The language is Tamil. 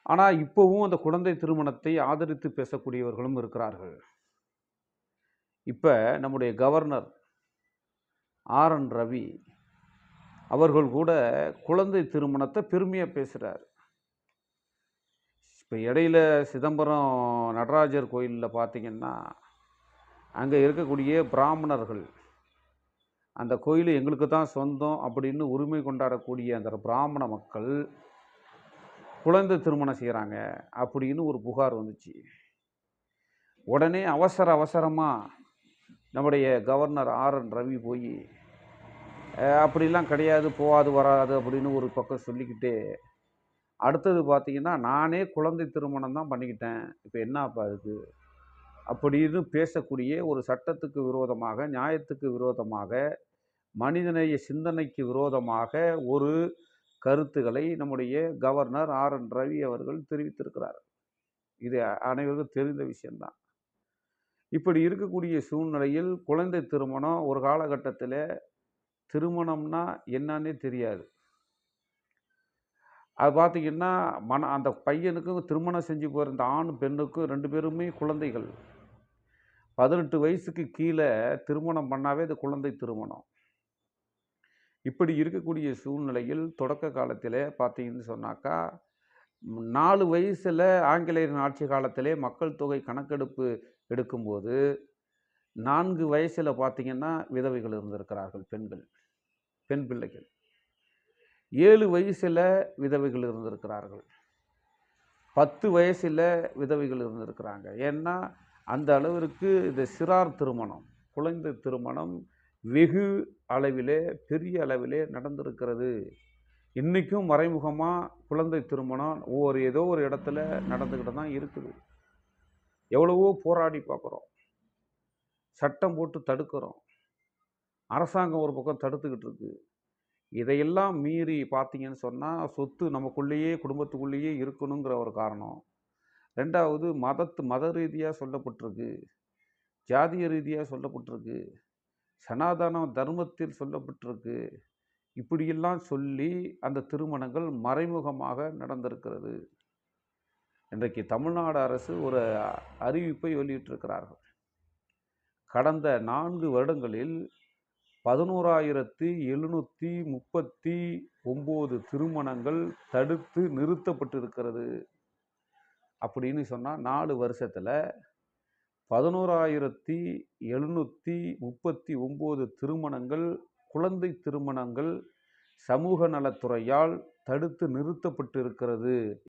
ஆனா, இப்பவும் அந்த குழந்தை திருமணத்தை ஆதரித்து பேசக்கூடியவர்களும் இருக்கிறார்கள். இப்ப நம்முடைய கவர்னர் ஆர்.என். ரவி அவர்கள் கூட குழந்தை திருமணத்த பெருமையா பேசுறாரு. இப்ப இடையில சிதம்பரம் நடராஜர் கோயில்ல பார்த்தீங்கன்னா, அங்க இருக்கக்கூடிய பிராமணர்கள், அந்த கோயில் எங்களுக்கு தான் சொந்தம் அப்படின்னு உரிமை கொண்டாடக்கூடிய அந்த பிராமண மக்கள், குழந்தை திருமணம் செய்றாங்க அப்படின்னு ஒரு புகார் வந்துச்சு. உடனே அவசரமா நம்முடைய கவர்னர் ஆர்.என். ரவி போயி, அப்படிலாம் கிடையாது, போகாது, வராது அப்படின்னு ஒரு பக்கம் சொல்லிக்கிட்டே, அடுத்தது பார்த்தீங்கன்னா, நானே குழந்தை திருமணம் தான் பண்ணிக்கிட்டேன். இப்ப என்னாப்பா இதுக்கு? அப்படின்னு பேசக்கூடிய ஒரு சட்டத்துக்கு விரோதமாக, நியாயத்துக்கு விரோதமாக, மனிதநேய சிந்தனைக்கு விரோதமாக ஒரு கருத்துக்களை நம்முடைய கவர்னர் ஆர்.என். ரவி அவர்கள் தெரிவித்திருக்கிறார். இது அனைவருக்கும் தெரிந்த விஷயம் தான். இப்படி இருக்கக்கூடிய சூழ்நிலையில் குழந்தை திருமணம் ஒரு காலகட்டத்தில திருமணம்னா என்னான்னே தெரியாது. அது பார்த்தீங்கன்னா, அந்த பையனுக்கும் திருமணம் செஞ்சு போற இந்த ஆணும், பெண்ணுக்கும் 2 பேருமே குழந்தைகள். 18 வயசுக்கு கீழ திருமணம் பண்ணாவே அது குழந்தை திருமணம். இப்படி இருக்கக்கூடிய சூழ்நிலையில் தொடக்க காலத்திலே பார்த்தீங்கன்னு சொன்னாக்கா, 4 வயசுல ஆங்கிலேயரின் ஆட்சி காலத்திலே மக்கள் தொகை கணக்கெடுப்பு எடுக்கும்போது, 4 வயசுல பார்த்தீங்கன்னா, விதவைகள் இருந்திருக்கிறார்கள் பெண்கள், பெண் பிள்ளைகள். 7 வயசுல விதவைகள் இருந்திருக்கிறார்கள். 10 வயசுல விதவைகள் இருந்திருக்கிறாங்க. ஏன்னா, அந்த அளவிற்கு இந்த சிறார் திருமணம், குழந்தை திருமணம் வெகு அளவிலே, பெரிய அளவிலே நடந்திருக்கிறது. இன்னைக்கும் மறைமுகமா குழந்தை திருமணம் ஏதோ ஒரு இடத்துல நடந்துகிட்டு தான் இருக்குது. எவ்வளவோ போராடி பார்க்குறோம். சட்டம் போட்டு தடுக்கிறோம். அரசாங்கம் ஒரு பக்கம் தடுத்துக்கிட்டு இருக்கு. இதையெல்லாம் மீறி பார்த்தீங்கன்னு சொன்னா, சொத்து நமக்குள்ளேயே, குடும்பத்துக்குள்ளேயே இருக்கணுங்கிற ஒரு காரணம். 2வது மத ரீதியா சொல்லப்பட்டிருக்கு. ஜாதிய ரீதியா சொல்லப்பட்டிருக்கு. சனாதன தர்மத்தில் சொல்லப்பட்டிருக்கு. இப்படியெல்லாம் சொல்லி அந்த திருமணங்கள் மறைமுகமாக நடந்திருக்கிறது. இன்றைக்கு தமிழ்நாடு அரசு ஒரு அறிவிப்பை வெளியிட்டிருக்கிறார்கள். கடந்த 4 வருடங்களில் 11,739 திருமணங்கள் தடுத்து நிறுத்தப்பட்டிருக்கிறது. அப்படின்னு சொன்னா 4 வருஷத்துல 11,739 திருமணங்கள், குழந்தை திருமணங்கள் சமூக நலத்துறையால் தடுத்து நிறுத்தப்பட்டிருக்கிறது.